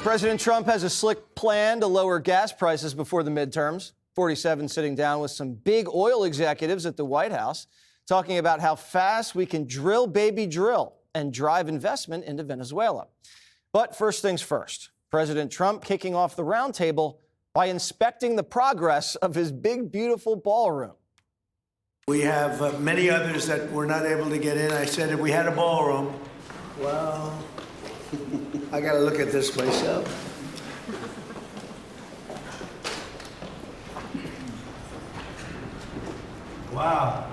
President Trump has a slick plan to lower gas prices before the midterms. 47 sitting down with some big oil executives at the White House, talking about how fast we can drill, baby, drill, and drive investment into Venezuela. But first things first, President Trump kicking off the roundtable by inspecting the progress of his big, beautiful ballroom. We have many others that were not able to get in. I said if we had a ballroom, well, I got to look at this myself. Wow.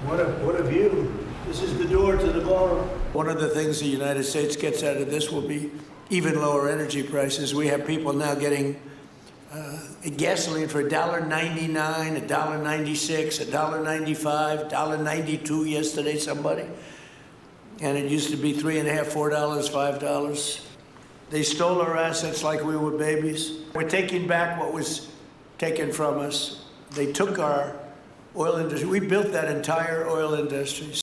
What a view. This is the door to the ballroom. One of the things the United States gets out of this will be even lower energy prices. We have people now getting gasoline for $1.99, $1.96, $1.95, $1.92 yesterday, somebody. And it used to be $3.50, $4, $5. They stole our assets like we were babies. We're taking back what was taken from us. They took our oil industry. We built that entire oil industry.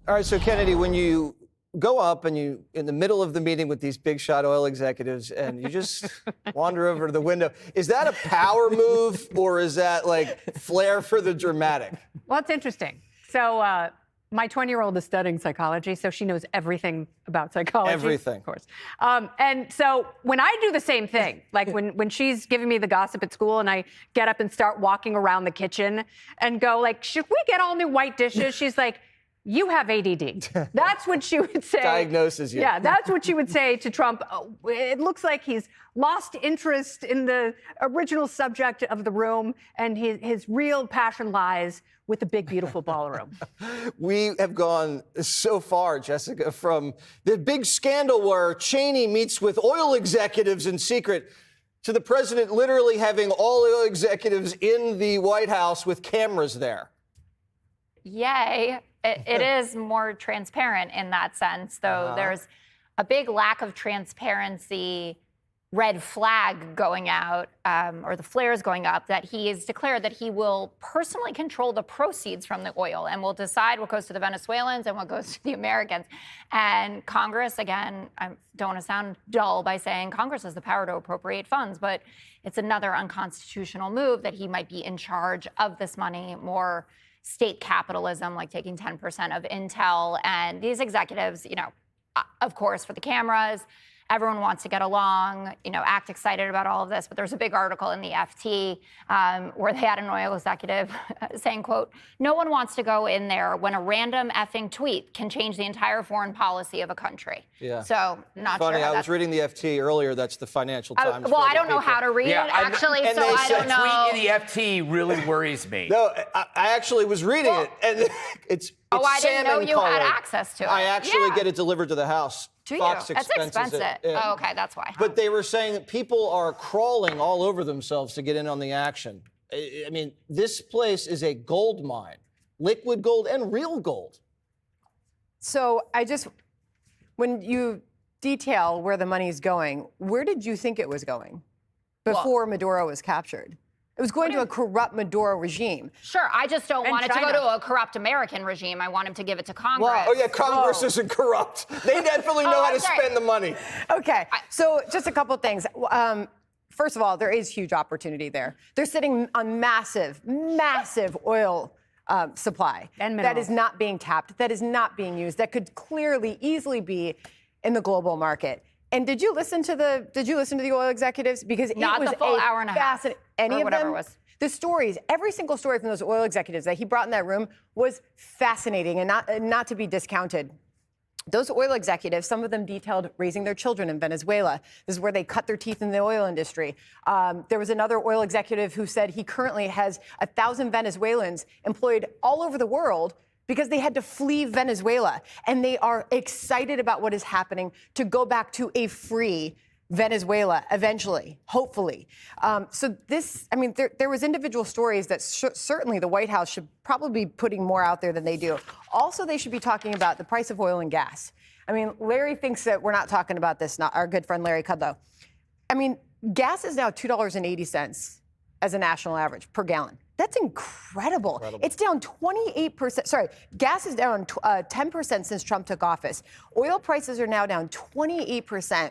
All right, so Kennedy, when you go up and you in the middle of the meeting with these big shot oil executives and you just wander over to the window, is that a power move or is that like flair for the dramatic? Well, it's interesting. So my 20-year-old is studying psychology, so she knows everything about psychology. Everything. Of course. And so when I do the same thing, like when she's giving me the gossip at school and I get up and start walking around the kitchen and go like, should we get all new white dishes? She's like, you have ADD. That's what she would say. Diagnoses you. Yeah, that's what she would say to Trump. It looks like he's lost interest in the original subject of the room, and his real passion lies with the big, beautiful ballroom. We have gone so far, Jessica, from the big scandal where Cheney meets with oil executives in secret to the president literally having all oil executives in the White House with cameras there. Yay. It is more transparent in that sense, though there's a big lack of transparency, red flag going out, or the flares going up, that he has declared that he will personally control the proceeds from the oil and will decide what goes to the Venezuelans and what goes to the Americans. And Congress, again, I don't want to sound dull by saying Congress has the power to appropriate funds, but it's another unconstitutional move that he might be in charge of this money, more state capitalism, like taking 10% of Intel. And these executives, of course, for the cameras, everyone wants to get along, act excited about all of this. But there's a big article in the FT where they had an oil executive saying, quote, no one wants to go in there when a random effing tweet can change the entire foreign policy of a country. Yeah. So not Funny, sure. I was reading the FT earlier. That's the Financial Times. Well, I don't know how to read it, actually, and so I don't know. Tweet in the FT really worries me. No, I actually was reading it, and it's I didn't know you had colored. access to it. I actually get it delivered to the house. Do Fox you? That's expenses expensive. it. Yeah. Oh, okay, that's why. But they were saying that people are crawling all over themselves to get in on the action. I mean, this place is a gold mine, liquid gold and real gold. So when you detail where the money is going, where did you think it was going before Maduro was captured? It was going to a corrupt Maduro regime. Sure, I just don't want it to go China. to a corrupt American regime. I want him to give it to Congress. Oh, yeah, Congress isn't corrupt. They definitely know how to spend the money. Okay, so just a couple things. First of all, there is huge opportunity there. They're sitting on massive, massive oil supply that is not being tapped, that is not being used, that could clearly, easily be in the global market. And did you listen to the oil executives? Because not it was the full hour and a half, any or of whatever them, it was. the stories, every single story from those oil executives that he brought in that room was fascinating and not to be discounted. Those oil executives, some of them detailed raising their children in Venezuela. This is where they cut their teeth in the oil industry. There was another oil executive who said he currently has 1,000 Venezuelans employed all over the world because they had to flee Venezuela. And they are excited about what is happening to go back to a free Venezuela eventually, hopefully. So there was individual stories that certainly the White House should probably be putting more out there than they do. Also, they should be talking about the price of oil and gas. I mean, Larry thinks that we're not talking about this, not our good friend Larry Kudlow. I mean, gas is now $2.80 as a national average per gallon. That's incredible. It's down 28%. Sorry, gas is down 10% since Trump took office. Oil prices are now down 28%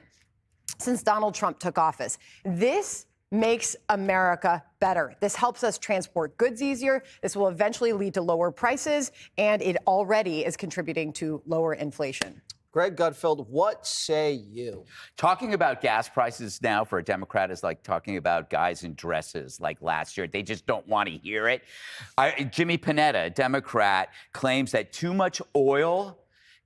since Donald Trump took office. This makes America better. This helps us transport goods easier. This will eventually lead to lower prices, and it already is contributing to lower inflation. Greg Gutfeld, what say you? Talking about gas prices now for a Democrat is like talking about guys in dresses like last year. They just don't want to hear it. Jimmy Panetta, a Democrat, claims that too much oil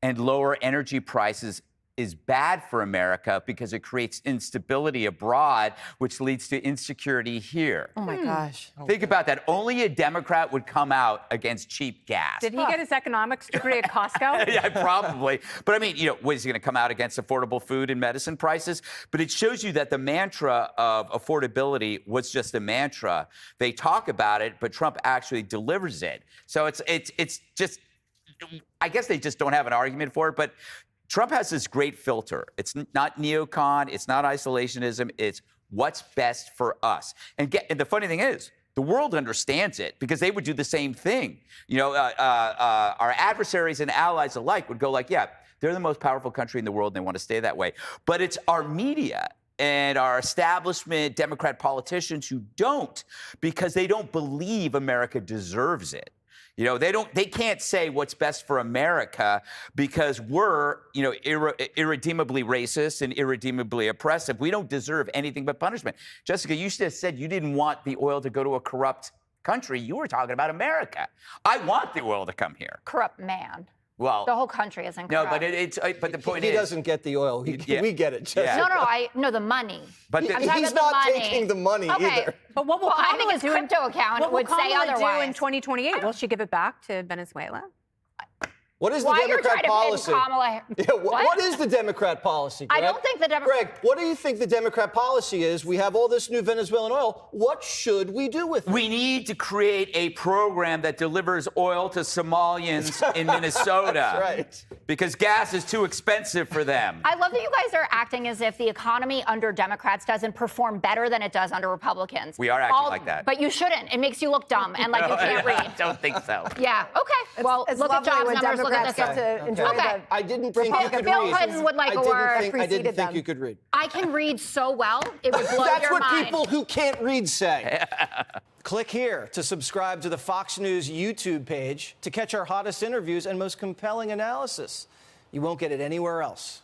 and lower energy prices is bad for America because it creates instability abroad, which leads to insecurity here. Oh my gosh. Think about that. Only a Democrat would come out against cheap gas. Did he get his economics degree at Costco? Yeah, probably. But I mean, what is he going to come out against affordable food and medicine prices? But it shows you that the mantra of affordability was just a mantra. They talk about it, but Trump actually delivers it. So it's just, I guess they just don't have an argument for it. But Trump has this great filter. It's not neocon, it's not isolationism, it's what's best for us. And the funny thing is, the world understands it because they would do the same thing. Our adversaries and allies alike would go like, yeah, they're the most powerful country in the world and they want to stay that way. But it's our media and our establishment Democrat politicians who don't, because they don't believe America deserves it. They can't say what's best for America because we're, irredeemably racist and irredeemably oppressive. We don't deserve anything but punishment. Jessica, you just said you didn't want the oil to go to a corrupt country. You were talking about America. I want the oil to come here. Corrupt man. Well, the whole country isn't corrupt. No, but the point he is, doesn't get the oil. We get it. Jessica. No, the money. But he's not taking the money either. But what will I think Kamala his do? crypto account would say otherwise. Do in 2028? Will she give it back to Venezuela? What is the Why you're Democrat trying to policy? pin Kamala? Yeah, what is the Democrat policy, Greg? I don't think the Greg, what do you think the Democrat policy is? We have all this new Venezuelan oil. What should we do with it? We need to create a program that delivers oil to Somalians in Minnesota. That's right. Because gas is too expensive for them. I love that you guys are acting as if the economy under Democrats doesn't perform better than it does under Republicans. We are acting like that. But you shouldn't. It makes you look dumb and like you can't read. I don't think so. Yeah, okay. Well, It's look at lovely jobs when numbers, look at Democrats this. get to enjoy Okay. I didn't think you could Bill read. Clinton would like a word. I didn't think you could read. I can read so well, it would blow That's your what mind. people who can't read say. Click here to subscribe to the Fox News YouTube page to catch our hottest interviews and most compelling analysis. You won't get it anywhere else.